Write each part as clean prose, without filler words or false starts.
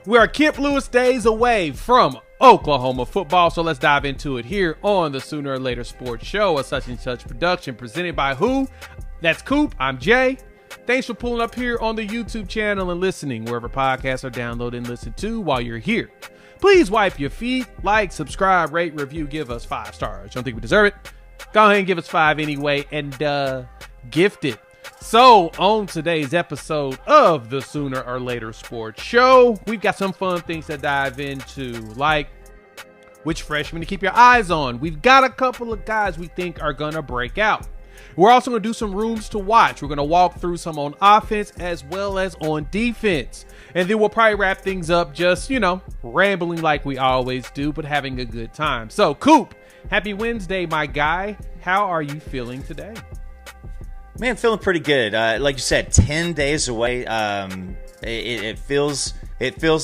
We are Kip Lewis days away from Oklahoma football, so let's dive into it here on the Sooner or Later Sports Show, a such and such production presented by who? That's Coop. I'm Jay. Thanks for pulling up here on the YouTube channel and listening wherever podcasts are downloaded and listened to while you're here. Please wipe your feet, like, subscribe, rate, review, give us 5 stars. Don't think we deserve it? Go ahead and give us 5 anyway and gift it. So, on today's episode of the Sooner or Later Sports Show, we've got some fun things to dive into, like which freshmen to keep your eyes on. We've got a couple of guys we think are going to break out. We're also going to do some rooms to watch. We're going to walk through some on offense as well as on defense. And then we'll probably wrap things up just, rambling like we always do, but having a good time. So, Coop, happy Wednesday, my guy. How are you feeling today? Man, feeling pretty good. Like you said, 10 days away. It feels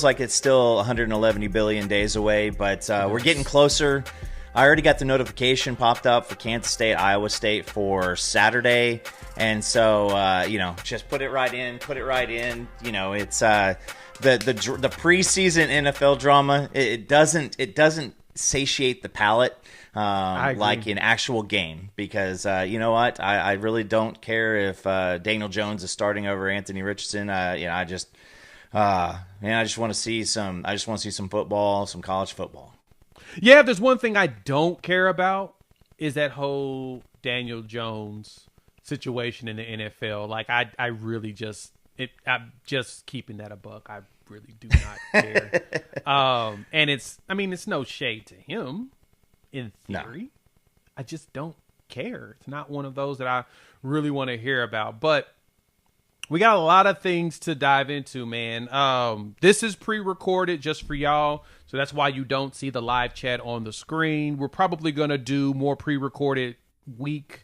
like it's still 111 billion days away, but we're getting closer. I already got the notification popped up for Kansas State, Iowa State for Saturday, and so just put it right in. It's the preseason NFL drama. It doesn't satiate the palate. Like an actual game, because you know what, I really don't care if Daniel Jones is starting over Anthony Richardson. I just want to see some football, some college football. Yeah, if there's one thing I don't care about is that whole Daniel Jones situation in the NFL. Like I really I'm just keeping that a buck. I really do not care. And it's no shade to him. In theory, no. I just don't care. It's not one of those that I really want to hear about. But we got a lot of things to dive into, man. This is pre-recorded just for y'all, so that's why you don't see the live chat on the screen. We're probably going to do more pre-recorded weekday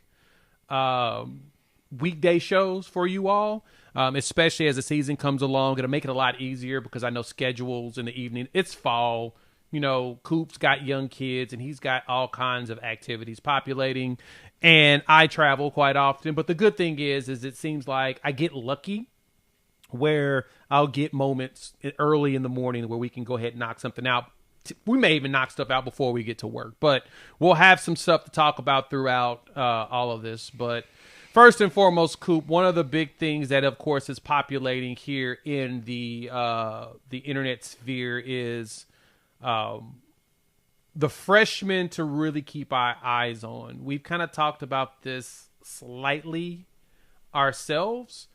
shows for you all, especially as the season comes along. It'll make it a lot easier because I know schedules in the evening. It's fall. Coop's got young kids and he's got all kinds of activities populating, and I travel quite often. But the good thing is it seems like I get lucky where I'll get moments early in the morning where we can go ahead and knock something out. We may even knock stuff out before we get to work, but we'll have some stuff to talk about throughout all of this. But first and foremost, Coop, one of the big things that, of course, is populating here in the internet sphere is the freshmen to really keep our eyes on. We've kind of talked about this slightly ourselves,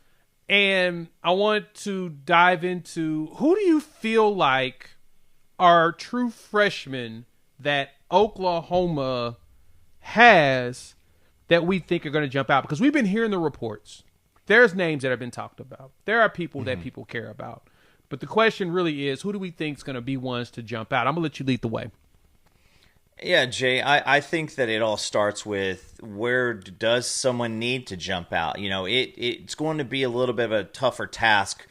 and I want to dive into who do you feel like are true freshmen that Oklahoma has that we think are going to jump out? Because we've been hearing the reports. There's names that have been talked about. There are people that people care about. But the question really is, who do we think is going to be ones to jump out? I'm going to let you lead the way. Yeah, Jay, I think that it all starts with where does someone need to jump out? It's going to be a little bit of a tougher task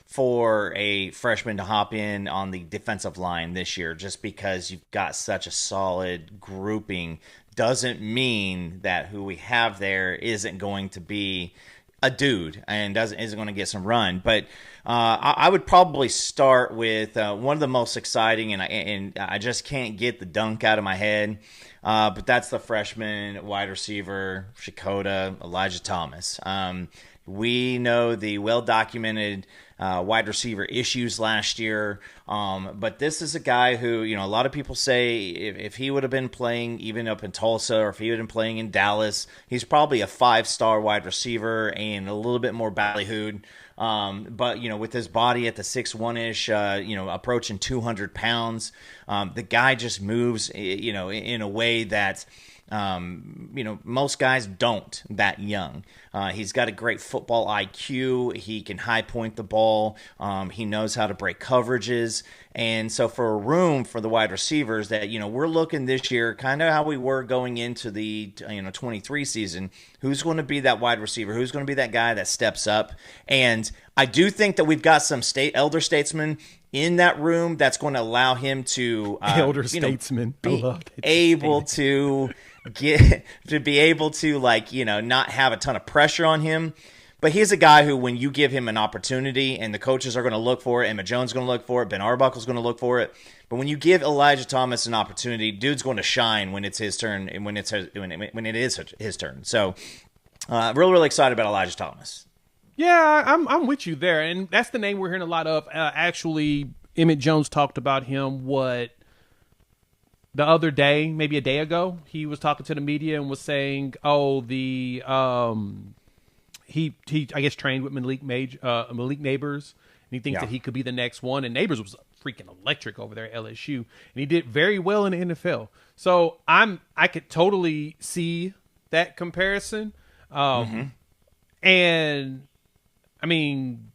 for a freshman to hop in on the defensive line this year, just because you've got such a solid grouping. Doesn't mean that who we have there isn't going to be a dude and isn't going to get some run. But I would probably start with one of the most exciting, and I just can't get the dunk out of my head, but that's the freshman wide receiver, Shakota Elijah Thomas. We know the well-documented wide receiver issues last year, but this is a guy who, a lot of people say if he would have been playing even up in Tulsa, or if he would have been playing in Dallas, he's probably a 5-star wide receiver and a little bit more ballyhooed. But with his body at the 6'1"-ish, approaching 200 pounds, the guy just moves, in a way that most guys don't that young. He's got a great football IQ. He can high point the ball. He knows how to break coverages. And so for a room for the wide receivers that, we're looking this year, kind of how we were going into the, 23 season, who's going to be that wide receiver? Who's going to be that guy that steps up? And I do think that we've got some elder statesmen in that room that's going to allow him to statesman be able to not have a ton of pressure on him, But he's a guy who, when you give him an opportunity, and the coaches are going to look for it, Emma Jones is going to look for it, Ben Arbuckle's going to look for it. But when you give Elijah Thomas an opportunity, dude's going to shine when it's his turn and when it is his turn. So, really, really excited about Elijah Thomas. Yeah, I'm with you there, and that's the name we're hearing a lot of. Actually, Emmett Jones talked about him the other day, maybe a day ago. He was talking to the media and was saying, he I guess trained with Malik Neighbors, and he thinks that he could be the next one. And Neighbors was freaking electric over there at LSU, and he did very well in the NFL. So I could totally see that comparison, and I mean,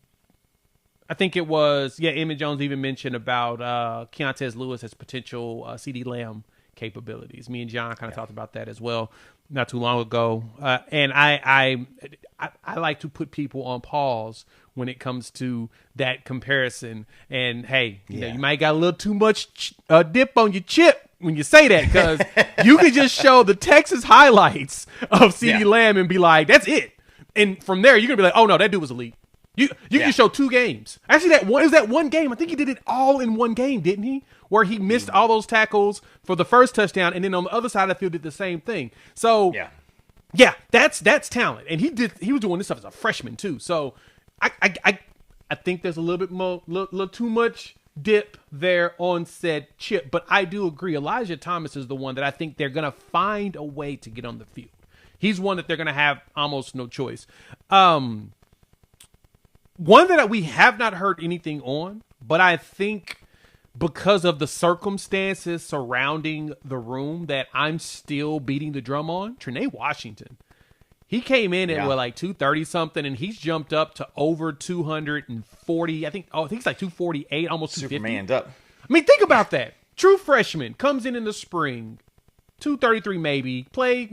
I think it was, Emmett Jones even mentioned about Keontez Lewis as potential CeeDee Lamb capabilities. Me and John kind of talked about that as well not too long ago. And I like to put people on pause when it comes to that comparison. And, hey, you know, you might got a little too much dip on your chip when you say that, because you can just show the Texas highlights of CeeDee Lamb and be like, that's it. And from there, you're going to be like, oh, no, that dude was elite. You can show 2 games. Actually, it was that one game. I think he did it all in one game, didn't he? Where he missed all those tackles for the first touchdown, and then on the other side of the field did the same thing. So, that's talent. And he was doing this stuff as a freshman too. So, I think there's a little too much dip there on said chip. But I do agree. Elijah Thomas is the one that I think they're gonna find a way to get on the field. He's one that they're gonna have almost no choice. One that we have not heard anything on, but I think because of the circumstances surrounding the room that I'm still beating the drum on, Trinae Washington. He came in at like 230 something, and he's jumped up to over 240. I think it's like 248, almost 250. Superman's up. I mean, think about that. True freshman comes in the spring, 233 maybe, played,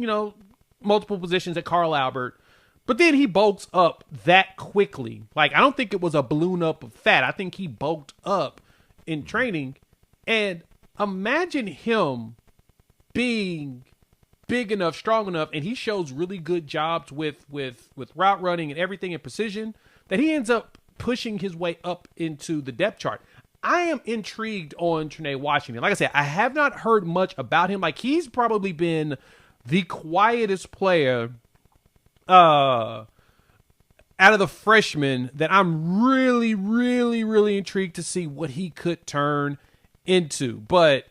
multiple positions at Carl Albert. But then he bulks up that quickly. Like, I don't think it was a balloon up of fat. I think he bulked up in training. And imagine him being big enough, strong enough, and he shows really good jobs with route running and everything in precision, that he ends up pushing his way up into the depth chart. I am intrigued on Trinae Washington. Like I said, I have not heard much about him. Like, he's probably been the quietest player out of the freshmen that I'm really, really, really intrigued to see what he could turn into. But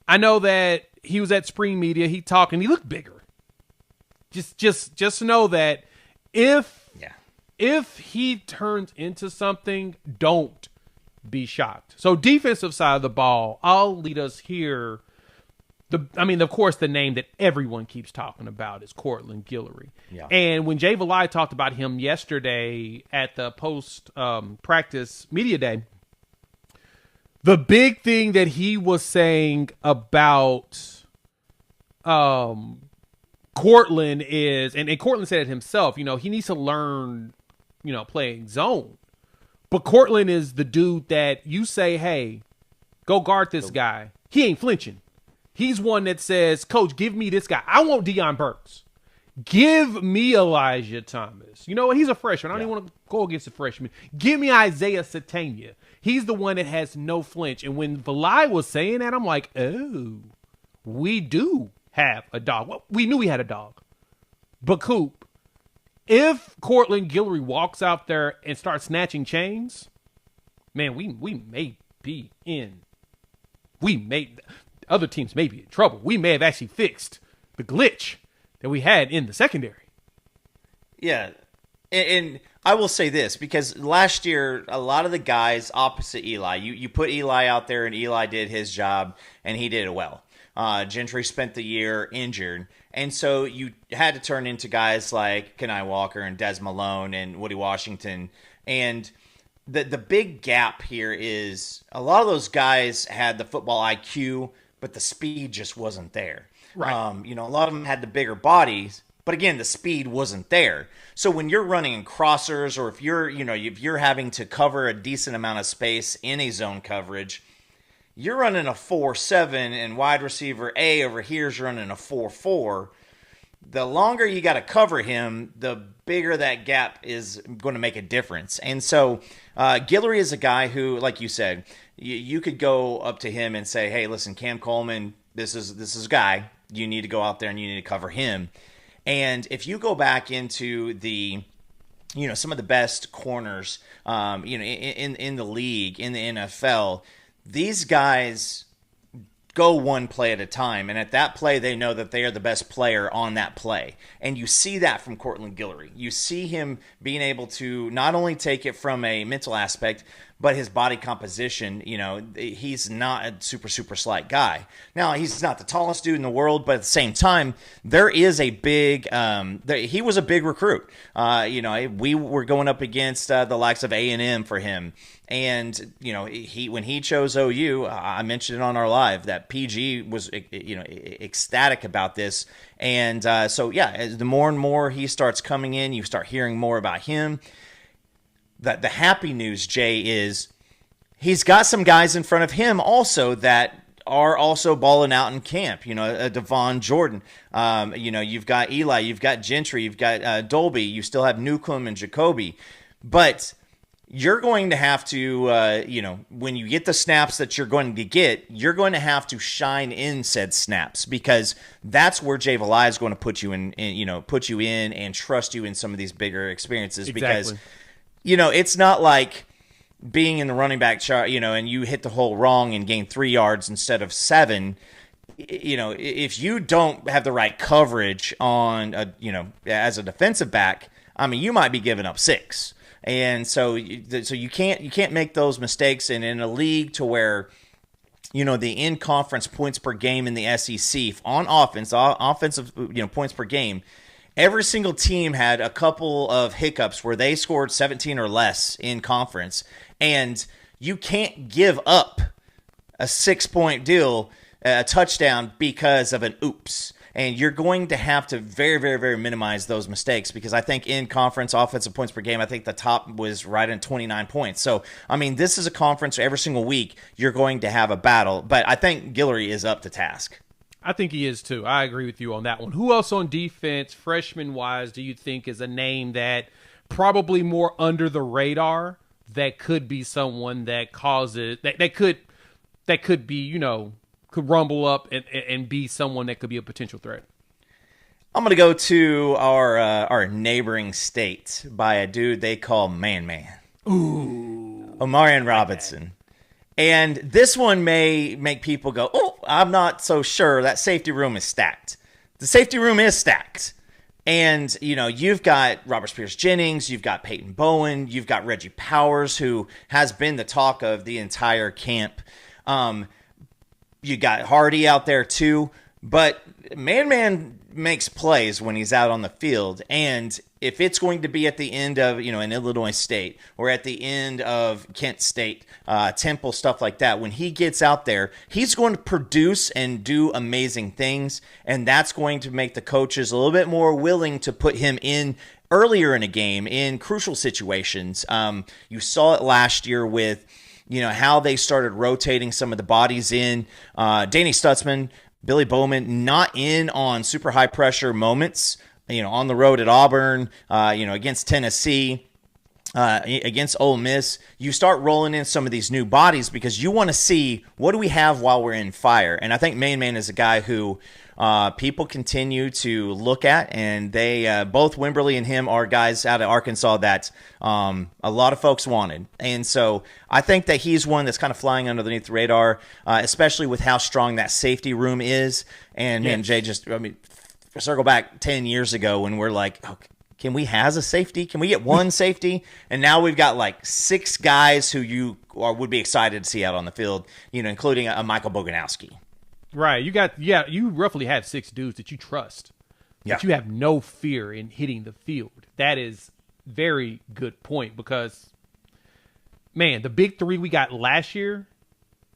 I know that he was at spring media. He talked and he looked bigger. Just know that if he turns into something, don't be shocked. So defensive side of the ball, I'll lead us here. Of course, the name that everyone keeps talking about is Cortland Guillory. Yeah. And when Jay Valai talked about him yesterday at the post-practice media day, the big thing that he was saying about Cortland is, and Cortland said it himself, he needs to learn, playing zone. But Cortland is the dude that you say, hey, go guard this guy. He ain't flinching. He's one that says, Coach, give me this guy. I want Deion Burks. Give me Elijah Thomas. You know what? He's a freshman. I don't even want to go against a freshman. Give me Isaiah Satania. He's the one that has no flinch. And when Valai was saying that, I'm like, oh, we do have a dog. Well, we knew we had a dog. But Coop, if Cortland Guillory walks out there and starts snatching chains, man, we may be in. Other teams may be in trouble. We may have actually fixed the glitch that we had in the secondary. Yeah. And I will say this, because last year, a lot of the guys opposite Eli, you put Eli out there and Eli did his job and he did it well. Gentry spent the year injured. And so you had to turn into guys like Kenai Walker and Des Malone and Woody Washington. And the big gap here is a lot of those guys had the football IQ, but the speed just wasn't there. Right. A lot of them had the bigger bodies, but again, the speed wasn't there. So when you're running in crossers, or if you're having to cover a decent amount of space in a zone coverage, you're running a 4-7, and wide receiver A over here is running a 4-4. the longer you got to cover him, the bigger that gap is going to make a difference. And so Guillory is a guy who, like you said, you could go up to him and say, hey, listen, Cam Coleman, this is a guy. You need to go out there and you need to cover him. And if you go back into the, some of the best corners, in the league, in the NFL, these guys go one play at a time, and at that play, they know that they are the best player on that play. And you see that from Cortland Guillory. You see him being able to not only take it from a mental aspect, but his body composition, he's not a super, super slight guy. Now, he's not the tallest dude in the world, but at the same time, there is a big, he was a big recruit. We were going up against the likes of A&M for him. And, when he chose OU, I mentioned it on our live that PG was, ecstatic about this. And the more and more he starts coming in, you start hearing more about him. The happy news, Jay, is he's got some guys in front of him also that are also balling out in camp. Devon Jordan. You've got Eli, you've got Gentry, you've got Dolby, you still have Newcomb and Jacoby. But you're going to have to, when you get the snaps that you're going to get, you're going to have to shine in said snaps, because that's where Jay Valai is going to put you in and trust you in some of these bigger experiences. Exactly. Because it's not like being in the running back chart, and you hit the hole wrong and gain 3 yards instead of 7. If you don't have the right coverage on, as a defensive back, you might be giving up 6. And so you can't make those mistakes. And in a league to where, the in-conference points per game in the SEC on offensive points per game, every single team had a couple of hiccups where they scored 17 or less in conference, and you can't give up a 6-point deal, a touchdown, because of an oops. And you're going to have to very, very, very minimize those mistakes, because I think in conference offensive points per game, I think the top was right at 29 points. So, this is a conference where every single week you're going to have a battle, but I think Guillory is up to task. I think he is too. I agree with you on that one. Who else on defense, freshman-wise, do you think is a name that probably more under the radar that could be someone that causes that could be, could rumble up and be someone that could be a potential threat? I'm going to go to our neighboring state by a dude they call Man. Ooh. Omarion Robinson. And this one may make people go, oh, I'm not so sure. That safety room is stacked. The safety room is stacked. And, you've got Robert Spears-Jennings, you've got Peyton Bowen, you've got Reggie Powers, who has been the talk of the entire camp. You got Hardy out there too. But Man makes plays when he's out on the field. And if it's going to be at the end of, an Illinois State or at the end of Kent State, Temple, stuff like that, when he gets out there, he's going to produce and do amazing things. And that's going to make the coaches a little bit more willing to put him in earlier in a game in crucial situations. You saw it last year with, how they started rotating some of the bodies in. Danny Stutzman, Billy Bowman, not in on super high pressure moments, on the road at Auburn, against Tennessee, against Ole Miss. You start rolling in some of these new bodies because you want to see what do we have while we're in fire. And I think Man is a guy who people continue to look at, and they both Wimberly and him are guys out of Arkansas that a lot of folks wanted. And so I think that he's one that's kind of flying underneath the radar, especially with how strong that safety room is. And man, Jay, circle back 10 years ago when we're like, oh, can we have a safety? Can we get one safety? And now we've got like 6 guys who you would be excited to see out on the field, including a Michael Boganowski. Right. You roughly have 6 dudes that you trust, that you have no fear in hitting the field. That is very good point, because, man, the big 3 we got last year,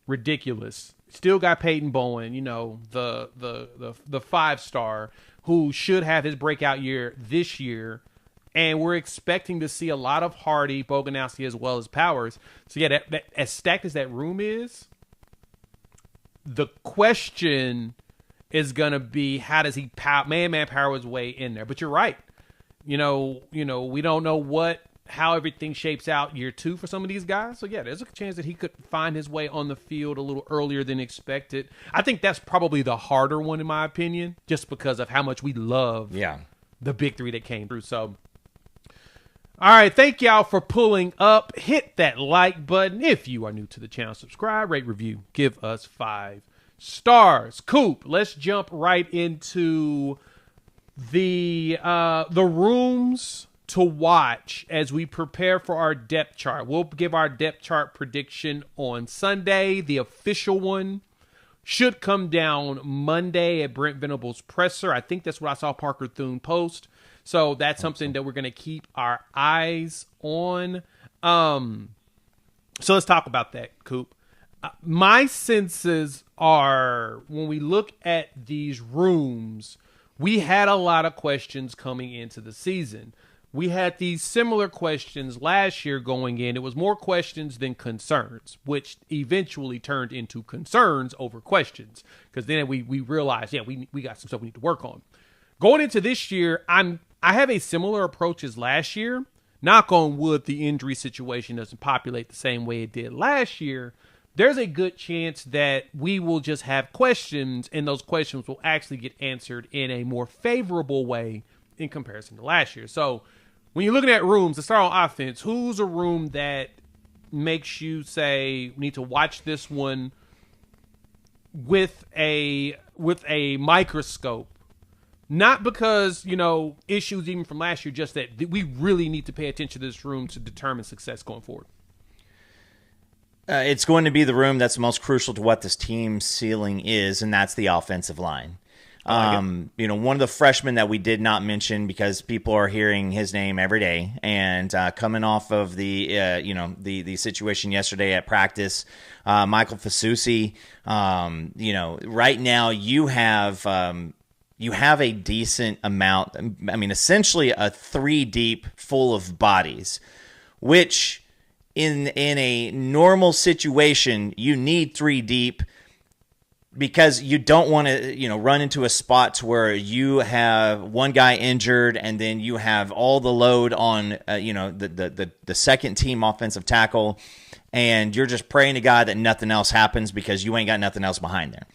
ridiculous. Still got Peyton Bowen, the 5-star who should have his breakout year this year. And we're expecting to see a lot of Hardy, Boganowski, as well as Powers. So, yeah, that as stacked as that room is, the question is going to be how does he man power his way in there. But you're right. We don't know how everything shapes out year 2 for some of these guys. So, yeah, there's a chance that he could find his way on the field a little earlier than expected. I think that's probably the harder one, in my opinion, just because of how much we love the big 3 that came through. So, all right, thank y'all for pulling up. Hit that like button. If you are new to the channel, subscribe, rate, review, give us 5 stars. Coop, let's jump right into the rooms to watch as we prepare for our depth chart. We'll give our depth chart prediction on Sunday. The official one should come down Monday at Brent Venable's presser. I think that's what I saw Parker Thune post. So that's something that we're going to keep our eyes on. So let's talk about that, Coop. My senses are, when we look at these rooms, we had a lot of questions coming into the season. We had these similar questions last year going in. It was more questions than concerns, which eventually turned into concerns over questions. Because then we realized, we got some stuff we need to work on. Going into this year, I have a similar approach as last year. Knock on wood, the injury situation doesn't populate the same way it did last year. There's a good chance that we will just have questions, and those questions will actually get answered in a more favorable way in comparison to last year. So when you're looking at rooms, to start on offense, who's a room that makes you say we need to watch this one with a microscope? Not because, issues even from last year, just that we really need to pay attention to this room to determine success going forward. It's going to be the room that's most crucial to what this team's ceiling is, and that's the offensive line. One of the freshmen that we did not mention because people are hearing his name every day, and coming off of the situation yesterday at practice, Michael Fasusi. Right now you have a decent amount. I mean, essentially a 3 deep full of bodies, which in a normal situation you need 3 deep. Because you don't want to, run into a spot to where you have one guy injured and then you have all the load on, the second team offensive tackle, and you're just praying to God that nothing else happens because you ain't got nothing else behind there.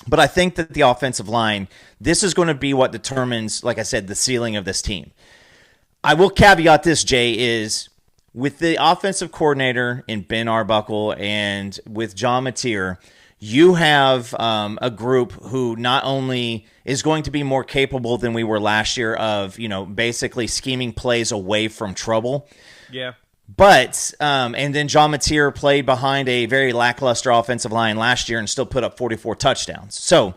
But I think that the offensive line, this is going to be what determines, like I said, the ceiling of this team. I will caveat this, Jay, is with the offensive coordinator in Ben Arbuckle and with John Mateer, you have a group who not only is going to be more capable than we were last year of, basically scheming plays away from trouble. Yeah. But, and then John Mateer played behind a very lackluster offensive line last year and still put up 44 touchdowns. So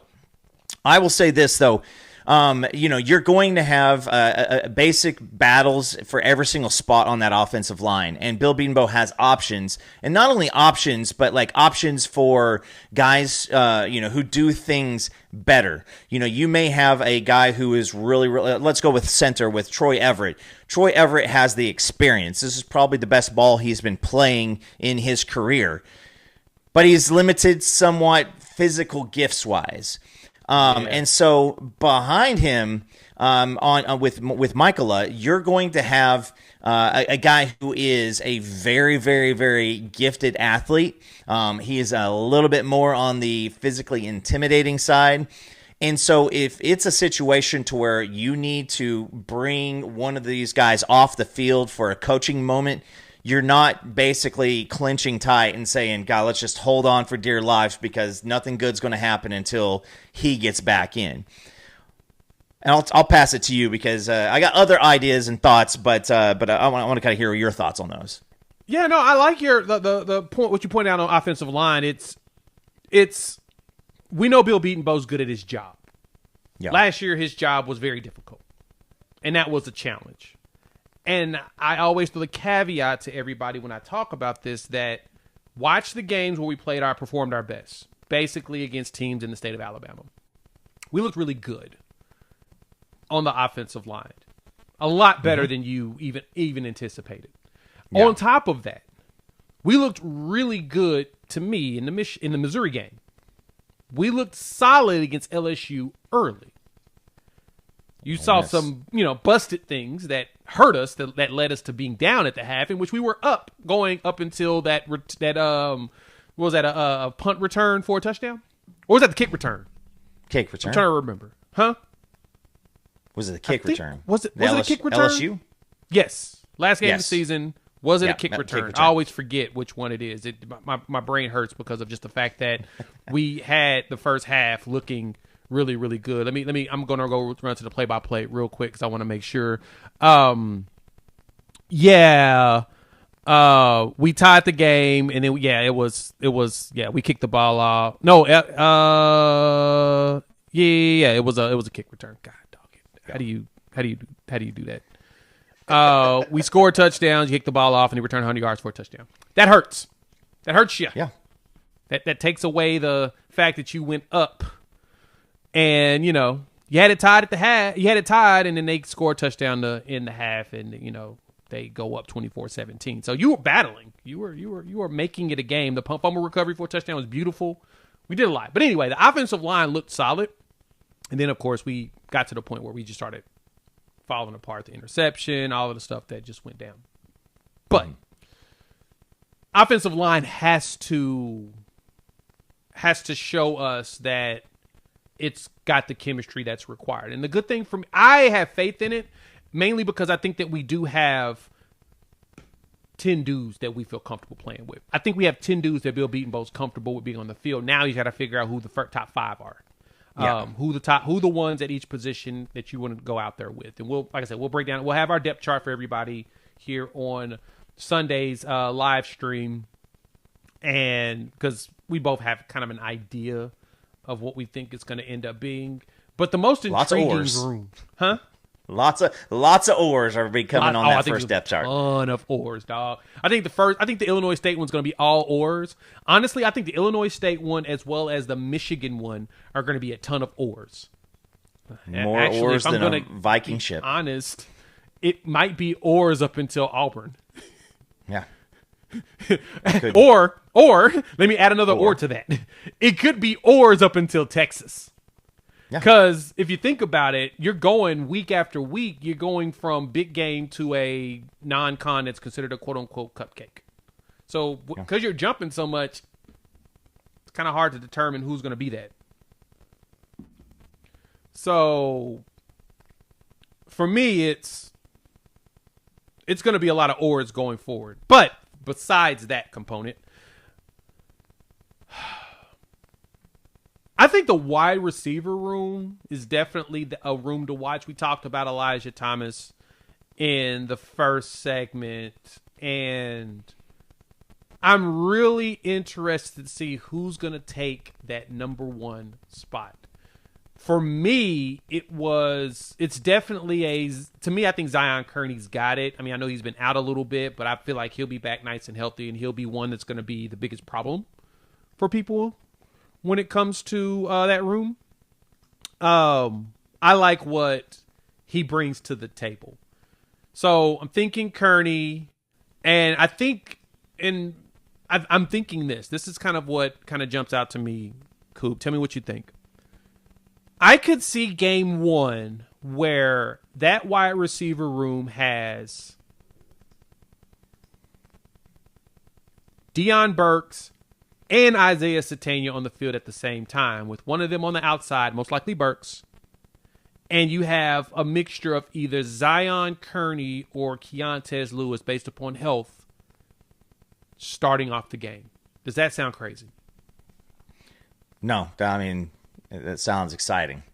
I will say this, though. You're going to have basic battles for every single spot on that offensive line. And Bill Bedenbaugh has options. And not only options, but like options for guys, who do things better. You may have a guy who is really, let's go with center with Troy Everett. Troy Everett has the experience. This is probably the best ball he's been playing in his career. But he's limited somewhat physical gifts-wise. And so behind him, with Michaela, you're going to have a guy who is a very, very, very gifted athlete. He is a little bit more on the physically intimidating side. And so if it's a situation to where you need to bring one of these guys off the field for a coaching moment, you're not basically clenching tight and saying, God, let's just hold on for dear life because nothing good's going to happen until he gets back in. And I'll pass it to you because I got other ideas and thoughts, but I want to kind of hear your thoughts on those. Yeah, no, I like the point, what you pointed out on offensive line. It's we know Bill Bedenbaugh's good at his job. Yeah. Last year, his job was very difficult, and that was a challenge. And I always throw the caveat to everybody when I talk about this that watch the games where we performed our best, basically against teams in the state of Alabama. We looked really good on the offensive line, a lot better than you even anticipated. Yeah. On top of that, we looked really good to me in the Missouri game. we looked solid against LSU early. You saw some, busted things that hurt us, that led us to being down at the half, in which we were going up until that what was that, a punt return for a touchdown? Or was that the kick return? Kick return. I'm trying to remember. Huh? Was it the kick return? Was it a kick return? LSU? Yes. Last game of the season. Was it a kick return? I always forget which one it is. My brain hurts because of just the fact that we had the first half looking really, really good. I'm going to go run to the play-by-play real quick because I want to make sure. We tied the game, and then it was we kicked the ball off. No, it was a kick return. God, dog it. How do you do that? We scored touchdowns, you kick the ball off, and you return 100 yards for a touchdown. That hurts. That hurts you. Yeah. That takes away the fact that you went up, and you had it tied at the half. You had it tied, and then they scored a touchdown in the half, and they go up 24-17. So you were battling. You were making it a game. The fumble recovery for a touchdown was beautiful. We did a lot, but anyway, the offensive line looked solid, and then of course we got to the point where we just started falling apart, the interception, all of the stuff that just went down. But offensive line has to show us that it's got the chemistry that's required. And the good thing I have faith in it, mainly because I think that we do have 10 dudes that we feel comfortable playing with. I think we have 10 dudes that Bill Beatonbo's comfortable with being on the field. Now you got to figure out who the top 5 are. Who the ones at each position that you want to go out there with. And we'll break down, we'll have our depth chart for everybody here on Sunday's live stream. And because we both have kind of an idea of what we think it's going to end up being. But the most intriguing room, huh? Lots of oars are becoming on that first depth chart. A ton of oars, dog. I think the Illinois State one's going to be all oars. Honestly, I think the Illinois State one as well as the Michigan one are going to be a ton of oars. More oars than a Viking ship. Honest, it might be oars up until Auburn. Yeah. Or let me add another oar to that. It could be oars up until Texas. Because if you think about it, you're going week after week. You're going from big game to a non-con that's considered a quote-unquote cupcake. So because you're jumping so much, it's kind of hard to determine who's going to be that. So for me, it's going to be a lot of oars going forward. But besides that component, I think the wide receiver room is definitely a room to watch. We talked about Elijah Thomas in the first segment, and I'm really interested to see who's going to take that number 1 spot. For me, it's definitely to me, I think Zion Kearney's got it. I mean, I know he's been out a little bit, but I feel like he'll be back nice and healthy, and he'll be one that's going to be the biggest problem for people when it comes to that room. I like what he brings to the table. So I'm thinking Kearney, and I'm thinking this is kind of what kind of jumps out to me. Coop, tell me what you think. I could see game 1 where that wide receiver room has Deion Burks and Isaiah Satania on the field at the same time, with one of them on the outside, most likely Burks. And you have a mixture of either Zion Kearney or Keontez Lewis, based upon health, starting off the game. Does that sound crazy? No, I mean, that sounds exciting.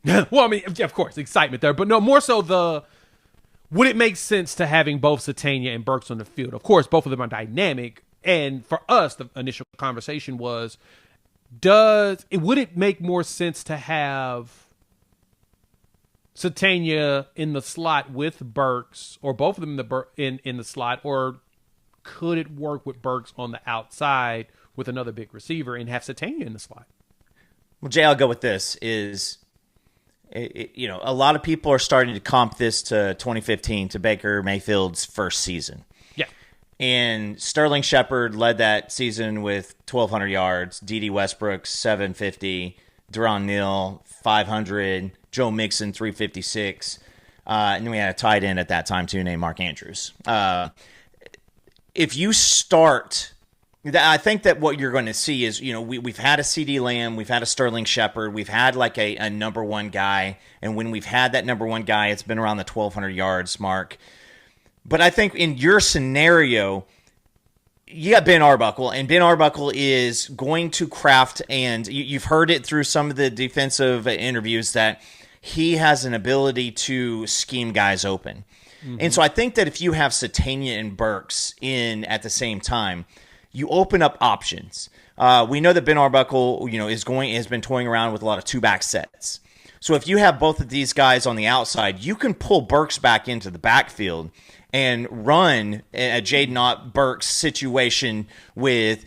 Well, I mean, of course, excitement there. But no, more so would it make sense to having both Satania and Burks on the field? Of course, both of them are dynamic. And for us, the initial conversation was, would it make more sense to have Satania in the slot with Burks, or both of them in the slot, or could it work with Burks on the outside with another big receiver and have Satania in the slot? Well, Jay, I'll go with this. A lot of people are starting to comp this to 2015, to Baker Mayfield's first season. Yeah. And Sterling Shepard led that season with 1,200 yards. D.D. Westbrook, 750. Deron Neal, 500. Joe Mixon, 356. And then we had a tight end at that time, too, named Mark Andrews. If you start... I think that what you're going to see is, we've had a CD Lamb, we've had a Sterling Shepard, we've had like a number one guy. And when we've had that number one guy, it's been around the 1,200 yards mark. But I think in your scenario, you got Ben Arbuckle, and Ben Arbuckle is going to craft, and you've heard it through some of the defensive interviews, that he has an ability to scheme guys open. Mm-hmm. And so I think that if you have Satania and Burks in at the same time, you open up options. We know that Ben Arbuckle, has been toying around with a lot of two-back sets. So if you have both of these guys on the outside, you can pull Burks back into the backfield and run a Jaden Ott Burks situation with,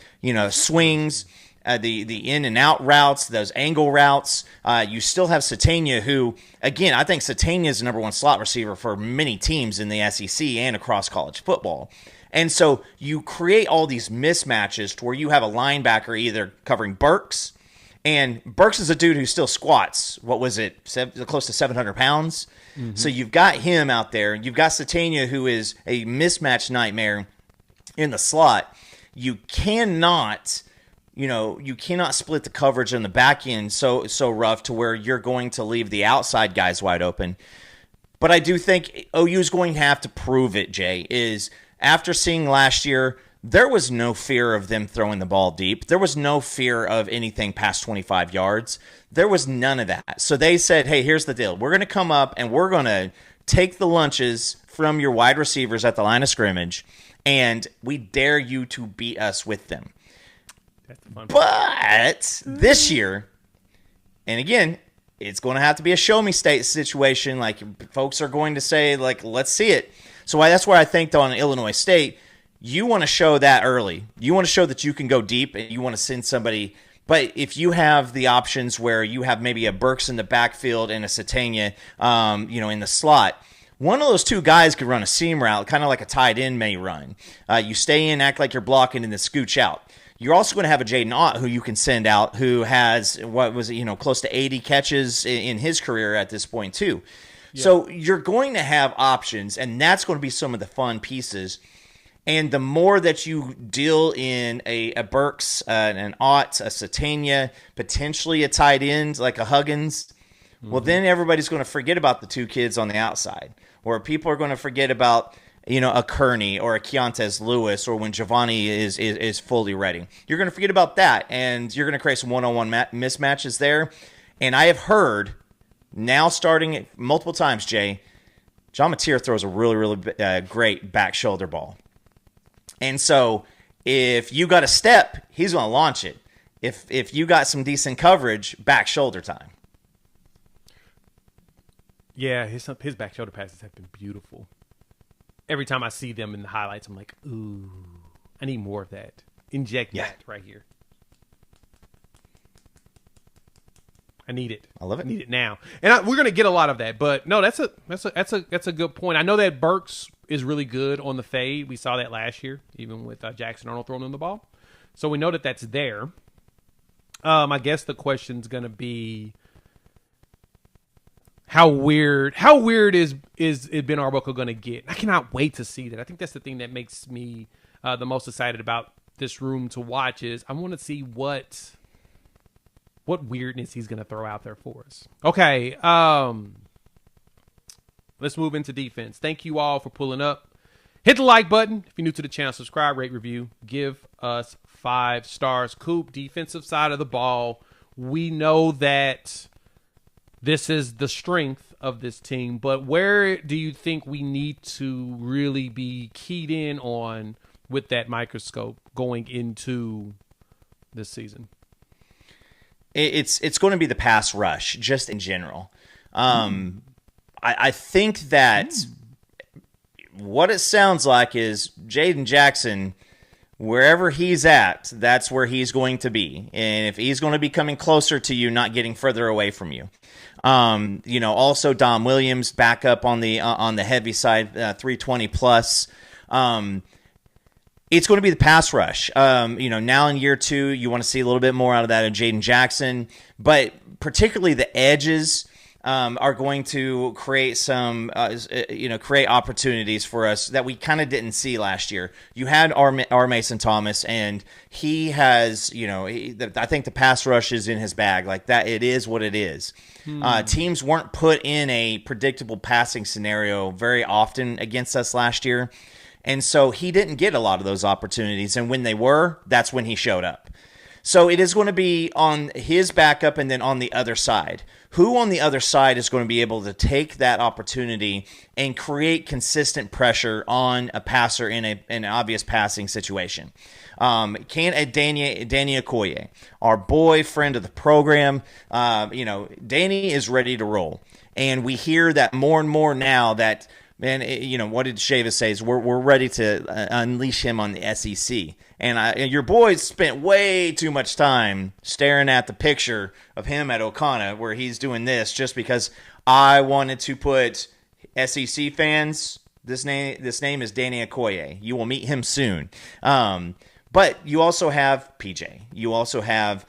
swings, the in and out routes, those angle routes. You still have Satania, who, again, I think Satania is the number one slot receiver for many teams in the SEC and across college football. And so you create all these mismatches to where you have a linebacker either covering Burks, and Burks is a dude who still squats. What was it? Close to 700 pounds. Mm-hmm. So you've got him out there. You've got Satania, who is a mismatch nightmare in the slot. You cannot split the coverage in the back end so rough to where you're going to leave the outside guys wide open. But I do think OU is going to have to prove it, Jay, is after seeing last year, there was no fear of them throwing the ball deep. There was no fear of anything past 25 yards. There was none of that. So they said, hey, here's the deal. We're going to come up and we're going to take the lunches from your wide receivers at the line of scrimmage, and we dare you to beat us with them. That's the fun part. But this year, and again, it's going to have to be a show-me state situation. Like, folks are going to say, like, let's see it. So that's where I think, though, on Illinois State, you want to show that early. You want to show that you can go deep, and you want to send somebody. But if you have the options where you have maybe a Burks in the backfield and a Satania, in the slot, one of those two guys could run a seam route, kind of like a tight end may run. You stay in, act like you're blocking, and then scooch out. You're also going to have a Jaden Ott who you can send out, who has, close to 80 catches in his career at this point, too. Yeah. So you're going to have options, and that's going to be some of the fun pieces. And the more that you deal in a Burks, an Ott, a Satania, potentially a tight end like a Huggins, well, then everybody's going to forget about the two kids on the outside. Or people are going to forget about, a Kearney or a Keontae Lewis, or when Giovanni is fully ready. You're going to forget about that, and you're going to create some one-on-one mismatches there. And I have heard, now starting multiple times, Jay, John Mateer throws a really, really great back shoulder ball. And so if you got a step, he's going to launch it. If you got some decent coverage, back shoulder time. Yeah, his back shoulder passes have been beautiful. Every time I see them in the highlights, I'm like, ooh, I need more of that. Inject that right here. I need it. I love it. I need it now. And we're going to get a lot of that. But no, that's a good point. I know that Burks is really good on the fade. We saw that last year, even with Jackson Arnold throwing him the ball. So we know that that's there. I guess the question's going to be, how weird is Ben Arbuckle going to get? I cannot wait to see that. I think that's the thing that makes me the most excited about this room to watch is I want to see what weirdness he's going to throw out there for us. Okay, let's move into defense. Thank you all for pulling up. Hit the like button. If you're new to the channel, subscribe, rate, review. Give us 5 stars. Coop, defensive side of the ball. We know that this is the strength of this team, but where do you think we need to really be keyed in on with that microscope going into this season? It's going to be the pass rush, just in general. I think that what it sounds like is Jaden Jackson, wherever he's at, that's where he's going to be. And if he's going to be coming closer to you, not getting further away from you. Also Dom Williams back up on the heavy side, 320 plus. It's going to be the pass rush. Now in year 2, you want to see a little bit more out of that of Jaden Jackson, but particularly the edges are going to create some, create opportunities for us that we kind of didn't see last year. You had R. Mason Thomas, and he has, I think the pass rush is in his bag. Like that, it is what it is. Teams weren't put in a predictable passing scenario very often against us last year. And so he didn't get a lot of those opportunities. And when they were, that's when he showed up. So it is going to be on his backup and then on the other side. Who on the other side is going to be able to take that opportunity and create consistent pressure on a passer in an obvious passing situation? Danny Okoye, our boy, friend of the program, Danny is ready to roll. And we hear that more and more now that, man, what did Chavis say? Is we're ready to unleash him on the SEC. And your boys spent way too much time staring at the picture of him at Okana where he's doing this just because I wanted to put SEC fans. This name is Danny Okoye. You will meet him soon. But you also have PJ. You also have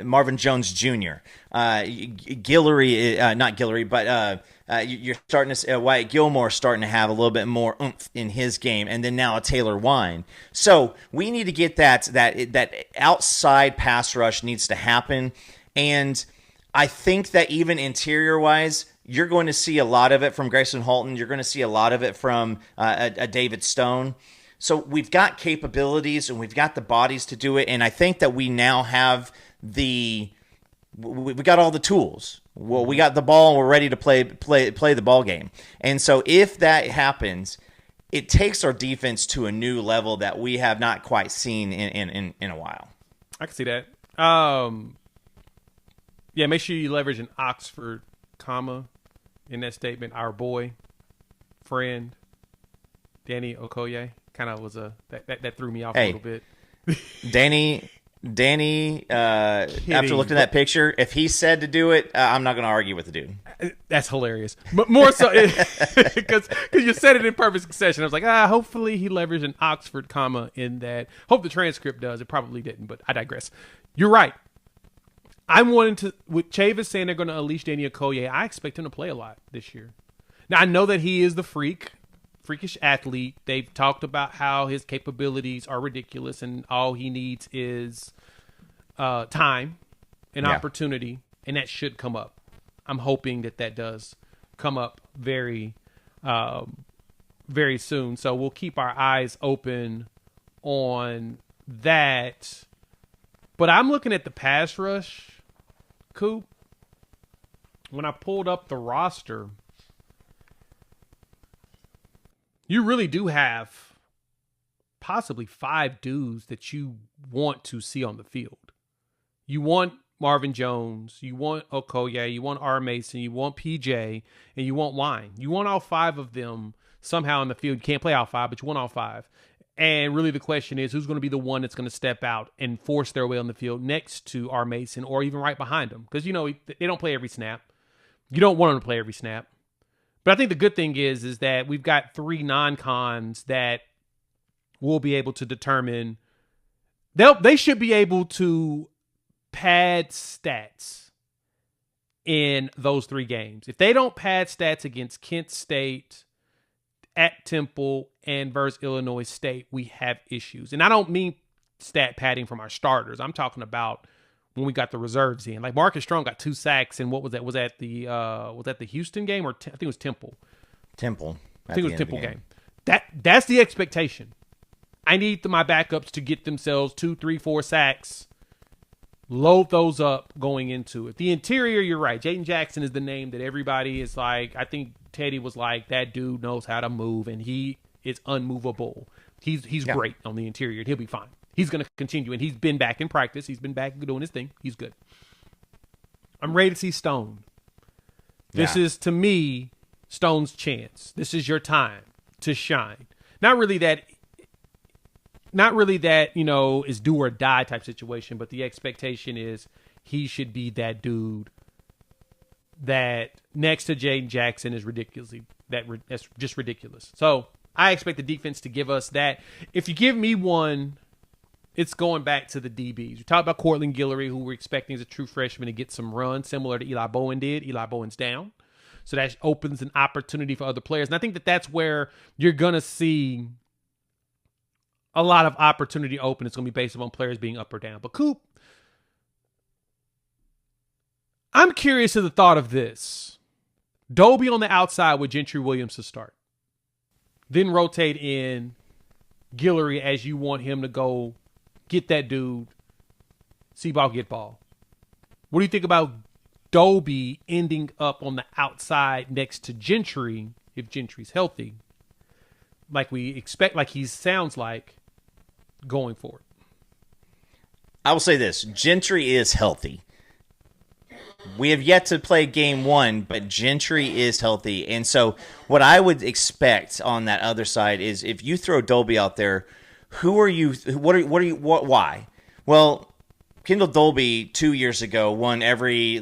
Marvin Jones Jr. Guillory, not Guillory, but you're starting to see Wyatt Gilmore starting to have a little bit more oomph in his game, and then now a Taylor Wine. So we need to get that outside pass rush needs to happen, and I think that even interior wise, you're going to see a lot of it from Grayson Halton. You're going to see a lot of it from a David Stone. So we've got capabilities and we've got the bodies to do it, and I think that we now have we got all the tools. Well, we got the ball and we're ready to play the ball game. And so if that happens, it takes our defense to a new level that we have not quite seen in a while. I can see that. Yeah, make sure you leverage an Oxford comma in that statement. Our boy, friend, Danny Okoye. Kind of was that threw me off a little bit. Danny, after looking at that picture, if he said to do it, I'm not going to argue with the dude. That's hilarious. But more so because you said it in perfect succession. I was like, hopefully he leveraged an Oxford comma in that. Hope the transcript does. It probably didn't, but I digress. You're right. I'm wanting to, with Chavis saying they're going to unleash Danny Okoye, I expect him to play a lot this year. Now, I know that he is the freakish athlete. They've talked about how his capabilities are ridiculous and all he needs is time and opportunity, and that should come up. I'm hoping that does come up very, very soon. So we'll keep our eyes open on that. But I'm looking at the pass rush, Coop. When I pulled up the roster, you really do have possibly 5 dudes that you want to see on the field. You want Marvin Jones, you want Okoye, you want R. Mason, you want PJ, and you want Wine. You want all 5 of them somehow on the field. You can't play all 5, but you want all 5. And really the question is, who's going to be the one that's going to step out and force their way on the field next to R. Mason or even right behind him? Because, they don't play every snap. You don't want them to play every snap. But I think the good thing is that we've got 3 non-cons that will be able to determine. They should be able to pad stats in those 3 games. If they don't pad stats against Kent State, at Temple, and versus Illinois State, we have issues. And I don't mean stat padding from our starters. I'm talking about when we got the reserves in. Like Marcus Strong got 2 sacks, and what was that? Was that the Houston game, or I think it was Temple? Temple. I think it was Temple game. That's the expectation. I need my backups to get themselves 2, 3, 4 sacks. Load those up going into it. The interior, you're right. Jaden Jackson is the name that everybody is like. I think Teddy was like, that dude knows how to move, and he is unmovable. He's great on the interior, and he'll be fine. He's going to continue, and he's been back in practice. He's been back doing his thing. He's good. I'm ready to see Stone. This is, to me, Stone's chance. This is your time to shine. Not really that, is do or die type situation, but the expectation is he should be that dude that next to Jaden Jackson is ridiculously, that's just ridiculous. So I expect the defense to give us that. If you give me one, it's going back to the DBs. We talked about Cortland Guillory, who we're expecting as a true freshman to get some run, similar to Eli Bowen did. Eli Bowen's down. So that opens an opportunity for other players. And I think that that's where you're going to see a lot of opportunity open. It's going to be based on players being up or down. But Coop, I'm curious to the thought of this. Dobie on the outside with Gentry Williams to start. Then rotate in Guillory as you want him to go get that dude, see ball, get ball. What do you think about Dobie ending up on the outside next to Gentry, if Gentry's healthy, like we expect, like he sounds like going forward? I will say this. Gentry is healthy. We have yet to play game one, but Gentry is healthy. And so what I would expect on that other side is if you throw Dobie out there, why? Well, Kendall Dolby 2 years ago won every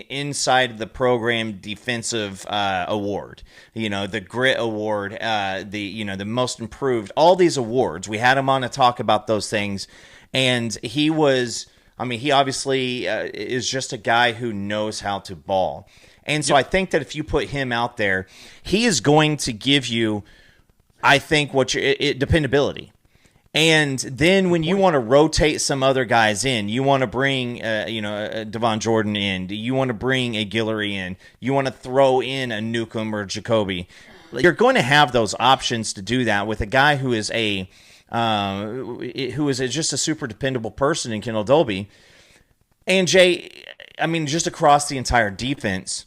inside the program defensive award, the grit award, the most improved, all these awards. We had him on to talk about those things, and he obviously is just a guy who knows how to ball. And so I think that if you put him out there, he is going to give you, I think, dependability. And then when you want to rotate some other guys in, you want to bring, Devon Jordan in, you want to bring a Guillory in, you want to throw in a Newcomb or Jacoby, you're going to have those options to do that with a guy who is just a super dependable person in Kendall Dolby. And Jay, just across the entire defense,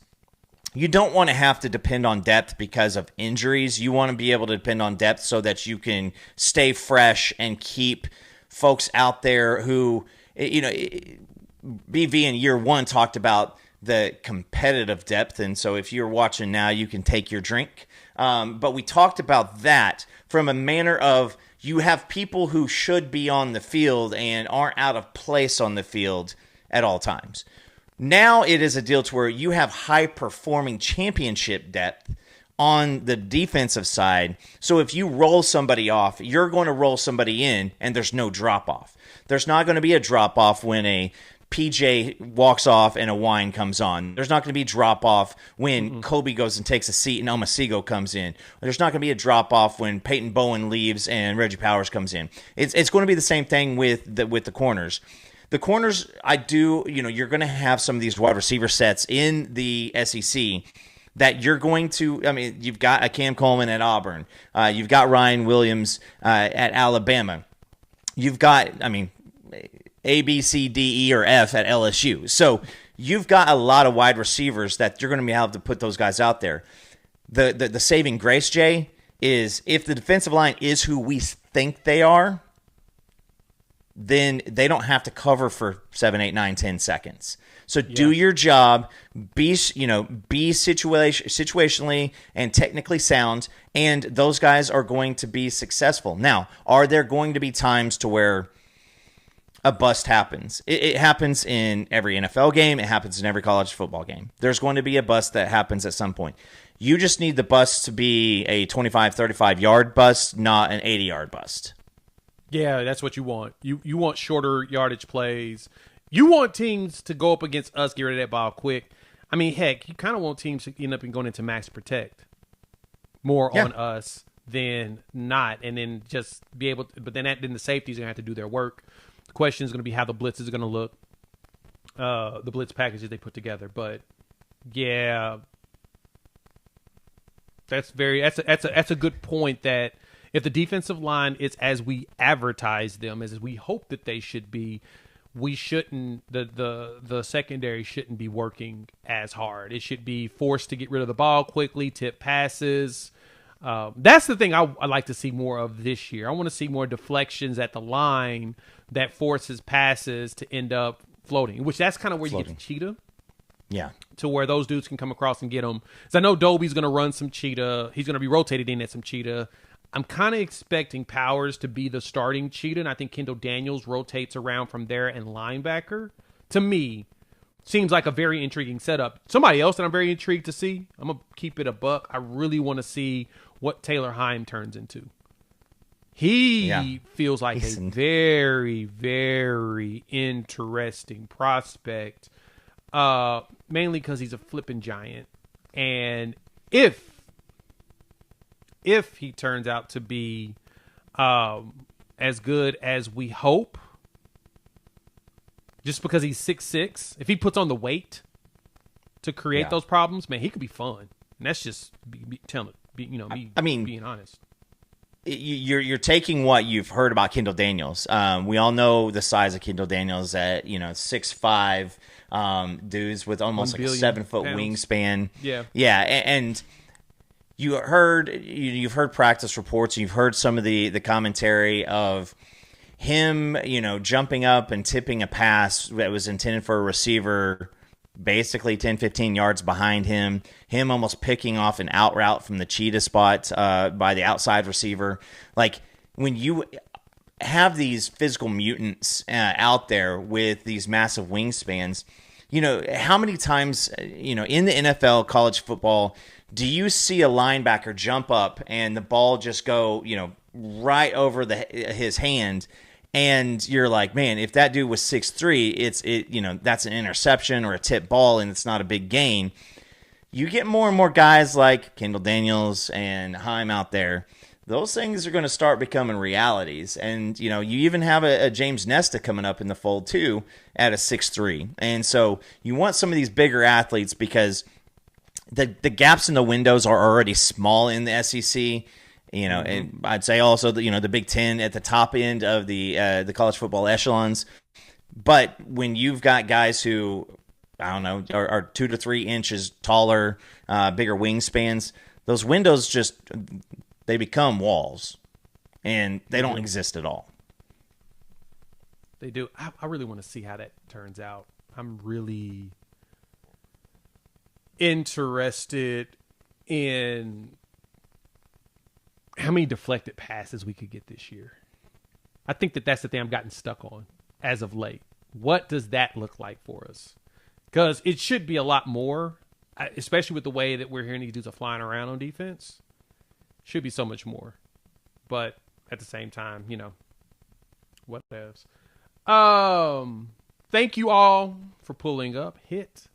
you don't want to have to depend on depth because of injuries. You want to be able to depend on depth so that you can stay fresh and keep folks out there who, BV in year one talked about the competitive depth. And so if you're watching now, you can take your drink. But we talked about that from a manner of you have people who should be on the field and aren't out of place on the field at all times. Now it is a deal to where you have high-performing championship depth on the defensive side. So if you roll somebody off, you're going to roll somebody in, and there's no drop-off. There's not going to be a drop-off when a PJ walks off and a Wine comes on. There's not going to be drop-off when Kobe goes and takes a seat and Omasigo comes in. There's not going to be a drop-off when Peyton Bowen leaves and Reggie Powers comes in. It's going to be the same thing with the corners. The corners, you're going to have some of these wide receiver sets in the SEC that you're going to, you've got a Cam Coleman at Auburn. You've got Ryan Williams at Alabama. You've got, A, B, C, D, E, or F at LSU. So you've got a lot of wide receivers that you're going to be able to put those guys out there. The saving grace, Jay, is if the defensive line is who we think they are, then they don't have to cover for 7, 8, 9, 10 seconds. So do your job, be situationally and technically sound, and those guys are going to be successful. Now, are there going to be times to where a bust happens? It happens in every NFL game. It happens in every college football game. There's going to be a bust that happens at some point. You just need the bust to be a 25, 35-yard bust, not an 80-yard bust. Yeah, that's what you want. You want shorter yardage plays. You want teams to go up against us, get rid of that ball quick. Heck, you kind of want teams to end up going into max protect more on us than not, and then just be able to, but then the safeties are going to have to do their work. The question is going to be how the blitz is going to look, the blitz packages they put together. But yeah, that's a good point that if the defensive line is as we advertise them, as we hope that they should be, we shouldn't, the secondary shouldn't be working as hard. It should be forced to get rid of the ball quickly, tip passes. That's the thing I like to see more of this year. I want to see more deflections at the line that forces passes to end up floating, which that's kind of where you get the cheetah. Yeah. To where those dudes can come across and get them. So I know Dobie's going to run some cheetah. He's going to be rotated in at some cheetah. I'm kind of expecting Powers to be the starting cheetah, and I think Kendall Daniels rotates around from there and linebacker. To me, seems like a very intriguing setup. Somebody else that I'm very intrigued to see, I'm going to keep it a buck. I really want to see what Taylor Heim turns into. He feels like a very, very interesting prospect, mainly because he's a flipping giant. And if he turns out to be as good as we hope, just because he's 6'6", if he puts on the weight to create those problems, man, he could be fun. And that's just being honest. You're taking what you've heard about Kendall Daniels. We all know the size of Kendall Daniels at 6'5", dudes with almost like a 7 foot wingspan. Yeah, and you've heard practice reports. You've heard some of the commentary of him, jumping up and tipping a pass that was intended for a receiver, basically 10, 15 yards behind him almost picking off an out route from the cheetah spot by the outside receiver. Like, when you have these physical mutants out there with these massive wingspans, how many times, in the NFL, college football, do you see a linebacker jump up and the ball just go, right over his hand? And you're like, man, if that dude was 6'3", that's an interception or a tip ball, and it's not a big gain. You get more and more guys like Kendall Daniels and Heim out there. Those things are going to start becoming realities. And, you even have a James Nesta coming up in the fold, too, at a 6'3". And so you want some of these bigger athletes because the gaps in the windows are already small in the SEC. And I'd say also the Big Ten at the top end of the college football echelons. But when you've got guys who, I don't know, are 2 to 3 inches taller, bigger wingspans, those windows they become walls, and they don't exist at all. They do. I really want to see how that turns out. I'm really interested in how many deflected passes we could get this year. I think that's the thing I've gotten stuck on as of late. What does that look like for us? Because it should be a lot more, especially with the way that we're hearing these dudes are flying around on defense. Should be so much more. But at the same time, what ifs. Thank you all for pulling up. Hit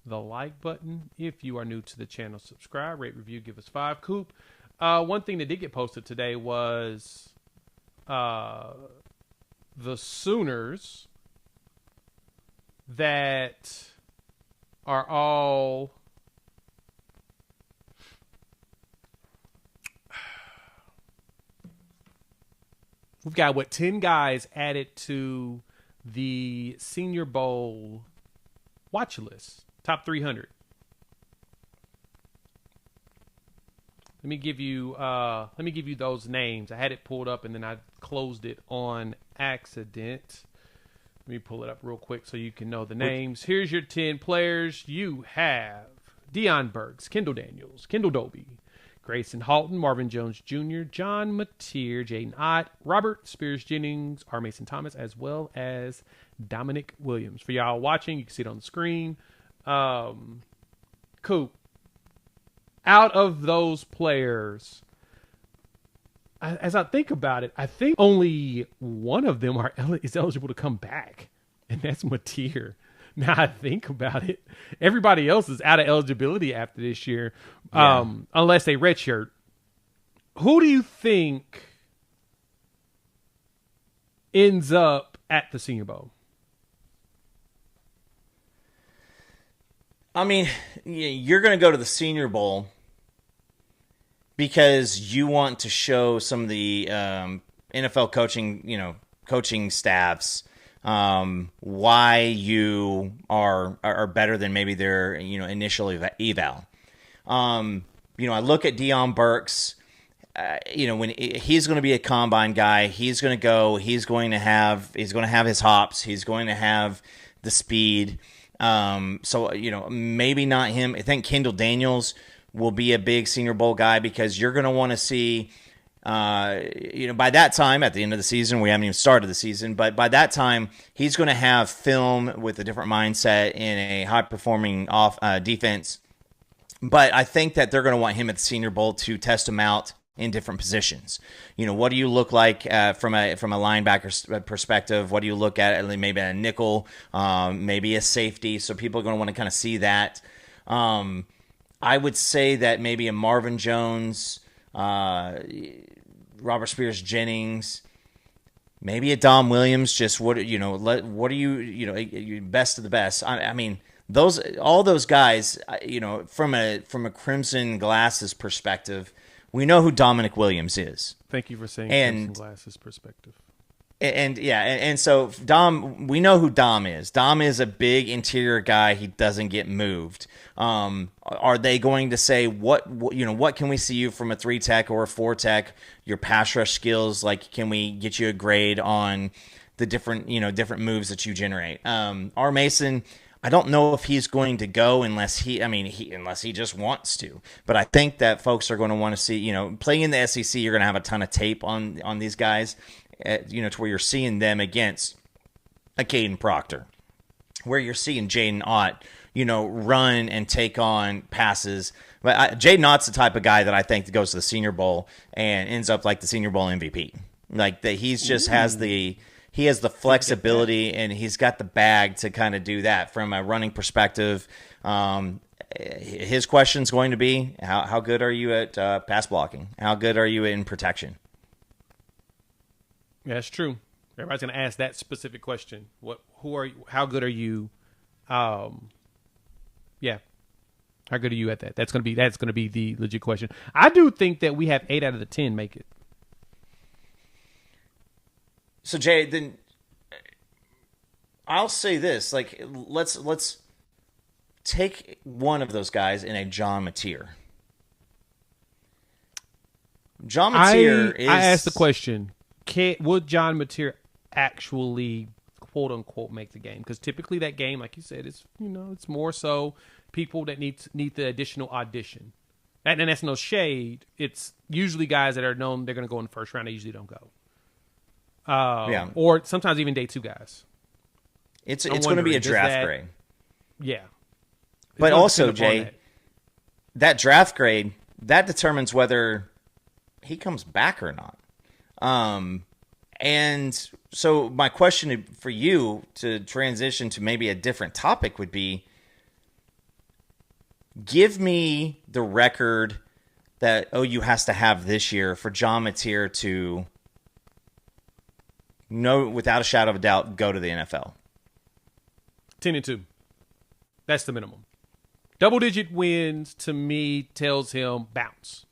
the like button. If you are new to the channel, subscribe, rate, review, give us 5. Coop. One thing that did get posted today was the Sooners that are all we've got 10 guys added to the Senior Bowl watch list, top 300. Let me give you those names. I had it pulled up and then I closed it on accident. Let me pull it up real quick so you can know the names. Here's your 10 players. You have Deion Burks, Kendall Daniels, Kendall Dobie, Grayson Halton, Marvin Jones Jr., John Mateer, Jaden Ott, Robert Spears-Jennings, R. Mason Thomas, as well as Dominic Williams. For y'all watching, you can see it on the screen. Coop. Out of those players, as I think about it, I think only one of them is eligible to come back, and that's Mateer. Now I think about it, everybody else is out of eligibility after this year, unless they redshirt. Who do you think ends up at the Senior Bowl? I mean, you're going to go to the Senior Bowl because you want to show some of the NFL coaching staffs why you are better than maybe their initial eval. I look at Deion Burks. When he's going to be a combine guy, he's going to go. He's going to have his hops. He's going to have the speed. So maybe not him. I think Kendall Daniels will be a big Senior Bowl guy because you're going to want to see By that time, at the end of the season, we haven't even started the season, but by that time, he's going to have film with a different mindset in a high-performing defense. But I think that they're going to want him at the Senior Bowl to test him out in different positions. What do you look like from a linebacker perspective? What do you look at maybe a nickel, maybe a safety? So people are going to want to kind of see that. I would say that maybe a Marvin Jones, Robert Spears Jennings, maybe a Dom Williams. Just what are you best of the best? I mean, all those guys. From a Crimson Glasses perspective, we know who Dominic Williams is. Thank you for saying Crimson Glasses perspective. And so Dom, we know who Dom is. Dom is a big interior guy. He doesn't get moved. Are they going to say what can we see you from a 3 tech or a 4 tech? Your pass rush skills, like can we get you a grade on the different moves that you generate? R. Mason, I don't know if he's going to go unless he just wants to. But I think that folks are going to want to see, playing in the SEC, you're going to have a ton of tape on these guys. To where you're seeing them against a Caden Proctor, where you're seeing Jaden Ott, run and take on passes. But Jaden Ott's the type of guy that I think that goes to the Senior Bowl and ends up like the Senior Bowl MVP. Like that, he has the flexibility and he's got the bag to kind of do that from a running perspective. His question's going to be how good are you at pass blocking? How good are you in protection? Yeah, that's true. Everybody's going to ask that specific question. Who are you? How good are you? How good are you at that? That's going to be the legit question. I do think that we have 8 out of the 10 make it. So Jay, then I'll say this: like, let's take one of those guys in a John Mateer. John Mateer is. I asked the question. Would John Mateer actually quote unquote make the game? Because typically that game, like you said, is it's more so people that need the additional audition. And that's no shade. It's usually guys that are known they're going to go in the first round. They usually don't go. Or sometimes even day 2 guys. It's going to be a draft grade. Yeah. But also, Jay, that draft grade that determines whether he comes back or not. And so my question for you to transition to maybe a different topic would be, give me the record that OU has to have this year for John Mateer to without a shadow of a doubt, go to the NFL. 10-2. That's the minimum. Double-digit wins, to me, tells him bounce.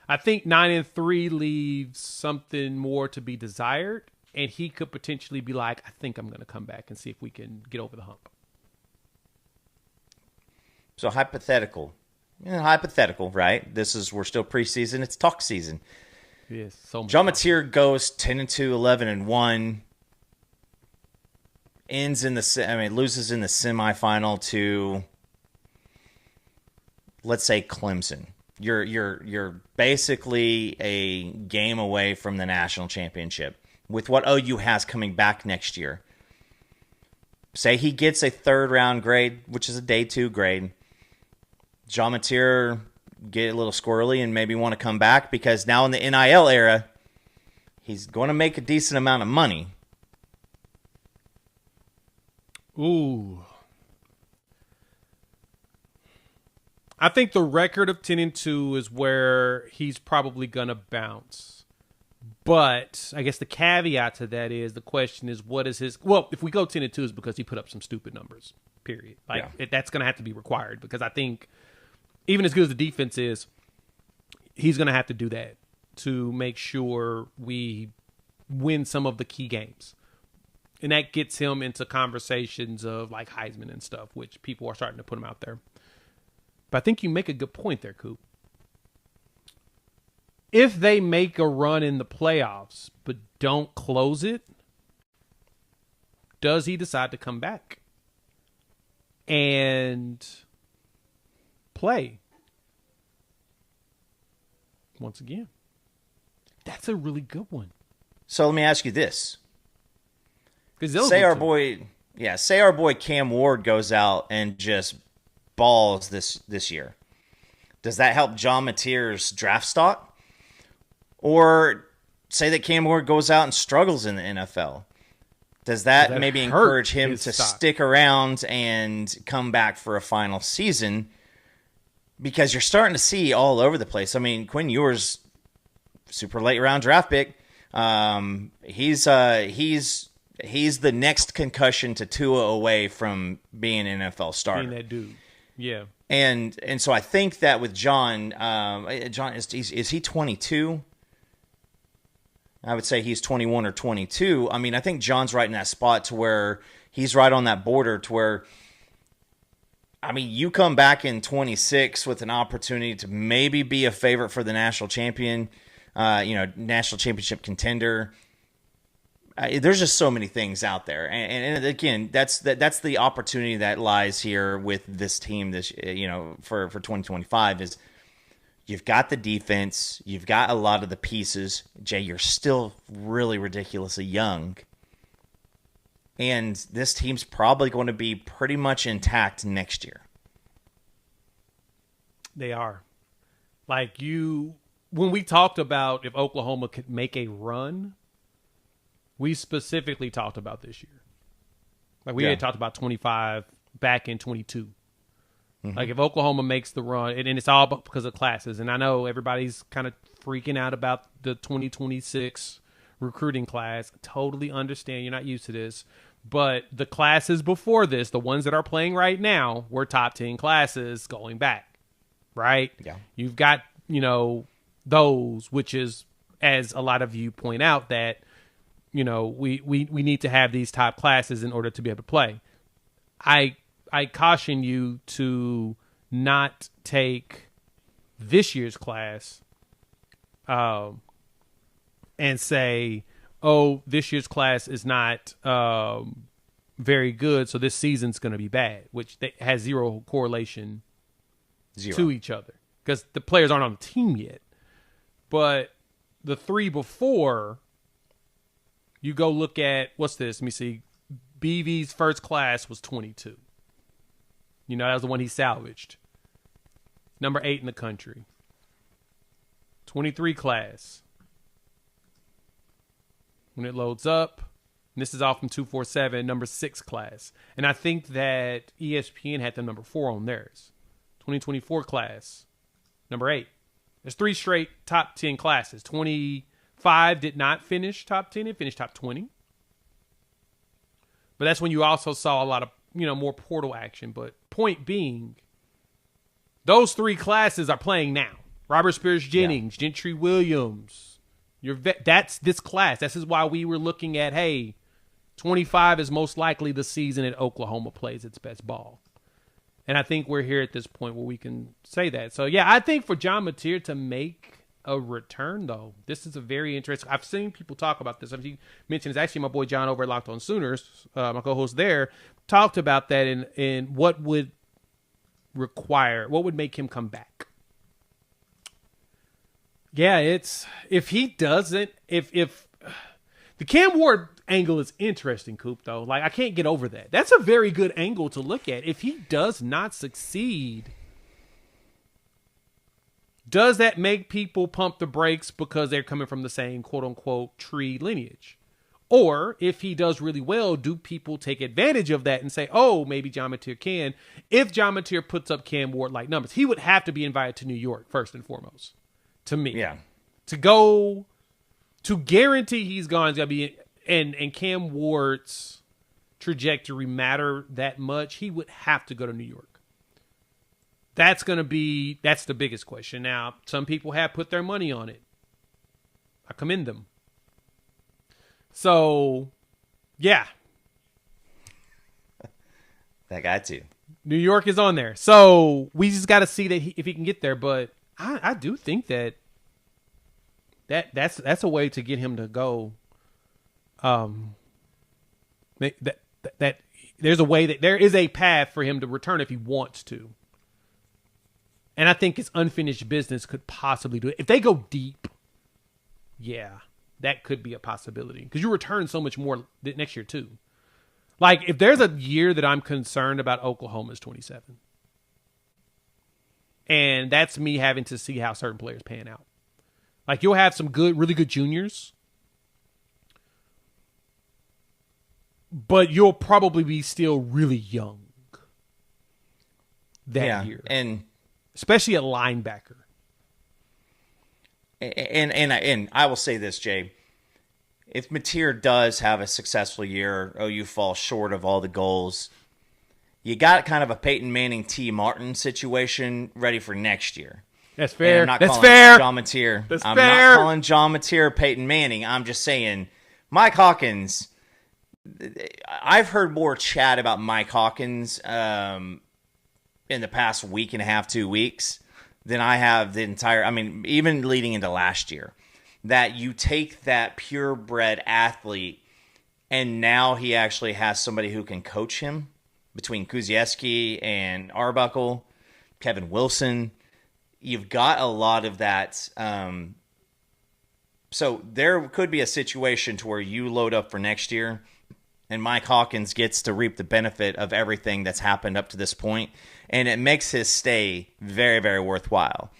I think 9-3 leaves something more to be desired, and he could potentially be like, I think I'm going to come back and see if we can get over the hump. So hypothetical, right? We're still preseason. It's talk season. Yes. So John Mateer goes 10-2, 11-1, loses in the semifinal to, let's say, Clemson. You're basically a game away from the national championship with what OU has coming back next year. Say he gets a 3rd round grade, which is a day 2 grade. John Mateer get a little squirrely and maybe want to come back because now in the NIL era, he's going to make a decent amount of money. Ooh. I think the record of 10-2 is where he's probably going to bounce. But I guess the caveat to that is the question is, what is his... Well, if we go 10-2, it's because he put up some stupid numbers, period. That's going to have to be required because I think even as good as the defense is, he's going to have to do that to make sure we win some of the key games. And that gets him into conversations of like Heisman and stuff, which people are starting to put him out there. But I think you make a good point there, Coop. If they make a run in the playoffs but don't close it, does he decide to come back and play once again? That's a really good one. So let me ask you this. Say our boy Cam Ward goes out and just balls this year. Does that help John Mateer's draft stock? Or say that Cam Ward goes out and struggles in the NFL. Does that maybe encourage him to stick around and come back for a final season? Because you're starting to see all over the place. I mean, Quinn Ewers, super late round draft pick. He's the next concussion to Tua away from being an NFL starter. Being that dude, yeah. And so I think that with John, is he 22? I would say he's 21 or 22. I mean, I think John's right in that spot to where he's right on that border to where, I mean, you come back in 26 with an opportunity to maybe be a favorite for the national champion, national championship contender. There's just so many things out there. And again, that's the opportunity that lies here with this team for 2025 is, you've got the defense. You've got a lot of the pieces. Jay, you're still really ridiculously young. And this team's probably going to be pretty much intact next year. They are. When we talked about if Oklahoma could make a run, we specifically talked about this year. We had talked about 25 back in 22. Mm-hmm. If Oklahoma makes the run, and it's all because of classes, and I know everybody's kind of freaking out about the 2026 recruiting class. Totally understand. You're not used to this. But the classes before this, the ones that are playing right now, were top 10 classes going back, right? Yeah. You've got, those, which is, as a lot of you point out, that, we need to have these top classes in order to be able to play. I caution you to not take this year's class and say, oh, this year's class is not very good, so this season's going to be bad, which has zero correlation to each other because the players aren't on the team yet. But the three before, you go look at, what's this? Let me see. BV's first class was 22. That was the one he salvaged. Number 8 in the country. 23 class. When it loads up, and this is all from 247, number 6 class. And I think that ESPN had the number 4 on theirs. 2024 class, number 8. There's 3 straight top 10 classes. 25 did not finish top 10. It finished top 20. But that's when you also saw a lot of, more portal action. But point being, those 3 classes are playing now. Robert Spears Jennings, Gentry Williams. That's this class. This is why we were looking at, hey, 25 is most likely the season that Oklahoma plays its best ball. And I think we're here at this point where we can say that. So, yeah, I think for John Mateer to make a return, though, this is a very interesting. I've seen people talk about this. He mentioned, it's actually my boy John over at Locked On Sooners, my co-host there, talked about that and what would make him come back. Yeah, if he doesn't, if the Cam Ward angle is interesting, Coop, though. I can't get over that. That's a very good angle to look at. If he does not succeed, does that make people pump the brakes because they're coming from the same quote-unquote tree lineage? Or if he does really well, do people take advantage of that and say, oh, maybe John Mateer can? If John Mateer puts up Cam Ward-like numbers, he would have to be invited to New York first and foremost, to me. Yeah. To guarantee he's gone, it's got to be, and Cam Ward's trajectory matter that much, he would have to go to New York. That's the biggest question. Now, some people have put their money on it. I commend them. So, yeah. That got to. New York is on there. So, we just got to see that if he can get there. But I do think that's a way to get him to go. That there's a way that there is a path for him to return if he wants to. And I think his unfinished business could possibly do it. If they go deep, yeah, that could be a possibility because you return so much more next year too. Like if there's a year that I'm concerned about, Oklahoma's 27. And that's me having to see how certain players pan out. Like you'll have some really good juniors, but you'll probably be still really young that year, and especially at linebacker. And I will say this, Jay. If Mateer does have a successful year, OU falls short of all the goals, you got kind of a Peyton Manning, T. Martin situation ready for next year. That's fair. I'm not That's calling fair. John Mateer. That's I'm fair. not calling John Mateer Peyton Manning. I'm just saying Mike Hawkins. I've heard more chat about Mike Hawkins in the past week and a half, 2 weeks than I have the entire. I mean, even leading into last year. That you take that purebred athlete, and now he actually has somebody who can coach him between Kuzieski and Arbuckle, Kevin Wilson. You've got a lot of that. So there could be a situation to where you load up for next year, and Mike Hawkins gets to reap the benefit of everything that's happened up to this point, and it makes his stay very, very worthwhile.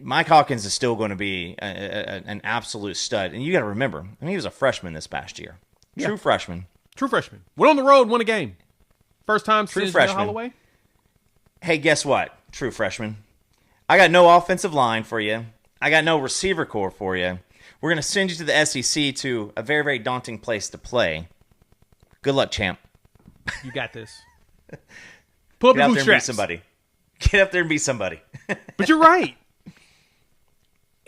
Mike Hawkins is still going to be an absolute stud. And you got to remember, I mean, he was a freshman this past year. True freshman. True freshman. Went on the road, won a game. First time True since freshman. Holloway. Hey, guess what? True freshman. I got no offensive line for you. I got no receiver corps for you. We're going to send you to the SEC to a very, very daunting place to play. Good luck, champ. You got this. Pull up Get your out there and be bootstraps. somebody. Get up there and be somebody. But you're right.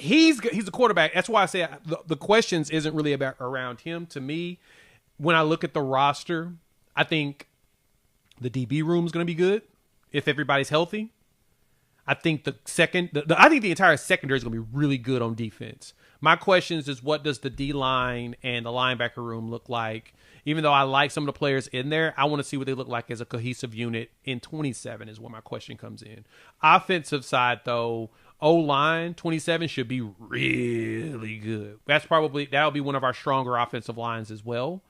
He's a quarterback. That's why I say the questions isn't really about around him. To me, when I look at the roster, I think the DB room is going to be good if everybody's healthy. I think I think the entire secondary is going to be really good on defense. My questions is what does the D line and the linebacker room look like? Even though I like some of the players in there, I want to see what they look like as a cohesive unit in 27 is where my question comes in. Offensive side, though, O-line 27 should be really good. That'll be one of our stronger offensive lines as well.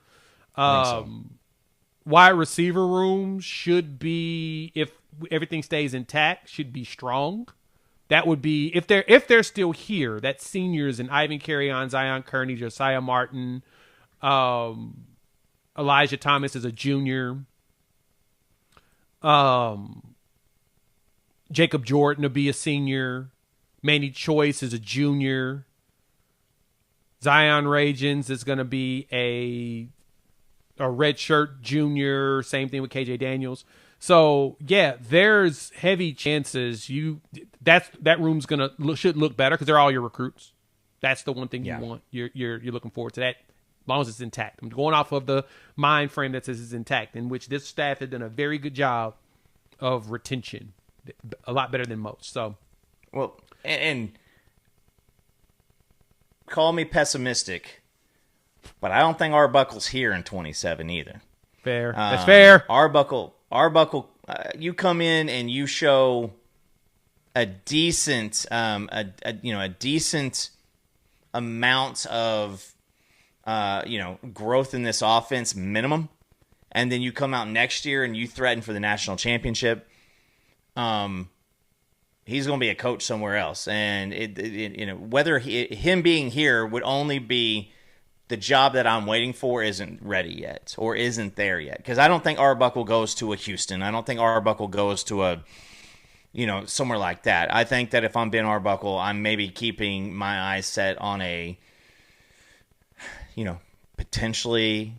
Wide receiver room should be, if everything stays intact, should be strong. That would be if they're still here. That's seniors and Ivan Carrion, Zion Kearney, Josiah Martin, Elijah Thomas is a junior. Jacob Jordan will be a senior. Manny Choice is a junior. Zion Ragens is going to be a redshirt junior. Same thing with KJ Daniels. So yeah, there's heavy chances that room's should look better because they're all your recruits. That's the one thing you want. You're looking forward to that. As long as it's intact. I'm going off of the mind frame that says it's intact, in which this staff has done a very good job of retention, a lot better than most. So, well, and call me pessimistic, but I don't think Arbuckle's here in 27 either. Fair. That's fair. Arbuckle. You come in and you show a decent, a decent amount of, growth in this offense minimum, and then you come out next year and you threaten for the national championship. He's going to be a coach somewhere else, and whether him being here would only be the job that I'm waiting for isn't ready yet or isn't there yet. Because I don't think Arbuckle goes to a Houston. I don't think Arbuckle goes to a, somewhere like that. I think that if I'm Ben Arbuckle, I'm maybe keeping my eyes set on a, potentially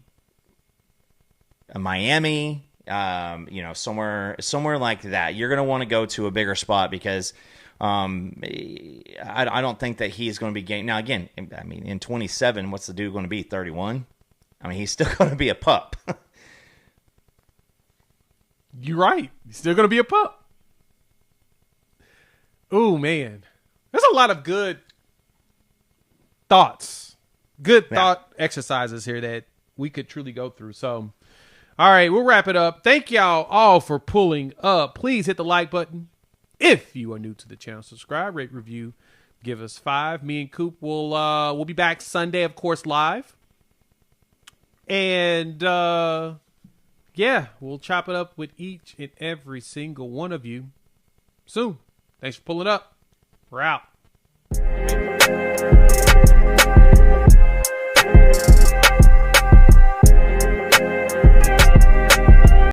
a Miami, somewhere like that. You're going to want to go to a bigger spot because I don't think that he's going to be gaining. Now, again, I mean, in 27, what's the dude going to be, 31? I mean, he's still going to be a pup. You're right. He's still going to be a pup. Oh, man. There's a lot of good thoughts. Thought exercises here that we could truly go through. So, all right, we'll wrap it up. Thank y'all all for pulling up. Please hit the like button. If you are new to the channel, subscribe, rate, review. Give us 5. Me and Coop will be back Sunday, of course, live. And yeah, we'll chop it up with each and every single one of you soon. Thanks for pulling up. We're out.